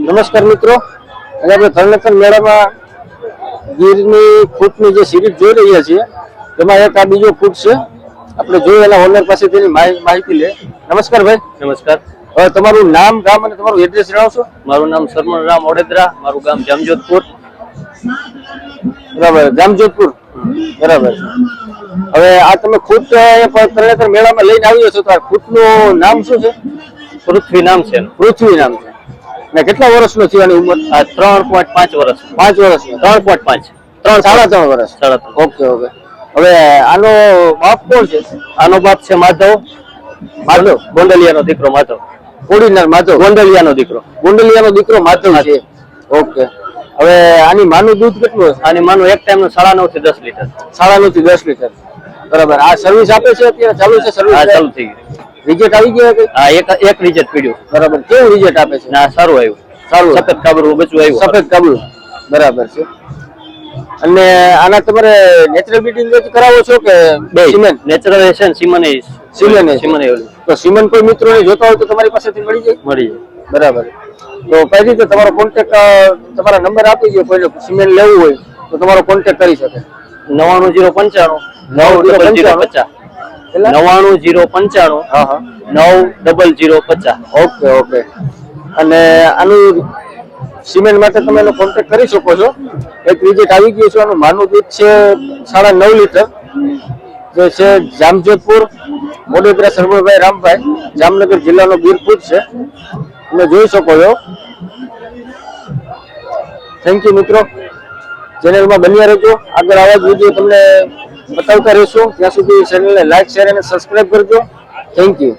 નમસ્કાર મિત્રો, આજે આપણે તરણેતર મેળામાં ગીરની ફૂટની જે સિરીઝ જોઈ રહ્યા છીએ તેમાં એક આ બીજો ફૂટ છે. આપણે જોઈએ એના ઓનર પાસેથી માહિતી લે. નમસ્કાર ભાઈ. નમસ્કાર. હવે તમારું નામ, ગામ અને તમારું એડ્રેસ જણાવશો? મારું નામ સરમણ રામ ઓડેદરા, મારું ગામ જામજોધપુર. બરાબર, જામજોધપુર. બરાબર. હવે આ તમે ફૂટ તરણેતર મેળામાં લઈને આવ્યો છો તો આ ફૂટનું નામ શું છે? પૃથ્વી નામ છે. પૃથ્વી નામ છે. ને કેટલા વર્ષનો છે આની ઉંમર? આ 3.5 વર્ષ. 5 વર્ષનો. 3.5. 3.5 વર્ષ. Okay okay. હવે આનો બાપ કોણ છે? આનો બાપ છે માધવ. માધવ ગોંડલિયાનો દીકરો માધવ. કોડીનાર માધવ. ગોંડલિયાનો દીકરો. ગોંડલિયાનો દીકરો માધવ છે. ઓકે. હવે આની માનું દૂધ કેટલું હશે? આની માનું એક ટાઈમ નું 9.5 થી 10 લીટર. 9.5 થી 10 લીટર. બરાબર. આ સર્વિસ આપે છે અત્યારે? ચાલુ છે સર્વિસ? હા, ચાલુ થઈ ગઈ. રિઝલ્ટ આવી ગયા કે? હા, એક રિઝલ્ટ પડ્યું. બરાબર. કેવું રિઝલ્ટ આપે છે? ના, સારું આવ્યું. સારું. સફેદ કાબરું બચ્ચું આવ્યું. સફેદ કાબરું. બરાબર છે. અને આના તમારે નેચરલ બ્રીડિંગ કરાવો છો કે સિમેન્ટ? નેચરલ છે ને સિમન તો સિમેન્ટ કોઈ મિત્રોને જોતા હોય તો તમારી પાસેથી મળી જાય? મળી જાય. બરાબર. તો કઈ રીતે તમારો કોન્ટેક્ટ, તમારા નંબર આપી દો, કોઈને સિમેન્ટ લેવું હોય તો તમારો કોન્ટેક્ટ કરી શકે. 99095 90050. 99095 હા હા 90050. Okay okay. અને આનું સિમેન્ટ માટે તમે એનો કોન્ટેક્ટ કરી શકો છો. એક વિઝિટ આવી ગયું છે. આનું માનું દૂધ છે 9.5 લીટર, જે છે જામજોધપુર, ઓડેદરા સરવણભાઈ રામભાઈ, જામનગર જિલ્લાનો ગીરફૂટ છે. તમે જોઈ શકો છો. થેન્ક યુ મિત્રો. ચેનલમાં બન્યા રહેજો. આગળ આવા જ વિડીયો તમને બતાવતા રહેશું. ત્યાં સુધી ચેનલને લાઈક, શેર અને સબસ્ક્રાઈબ કરજો. Thank you.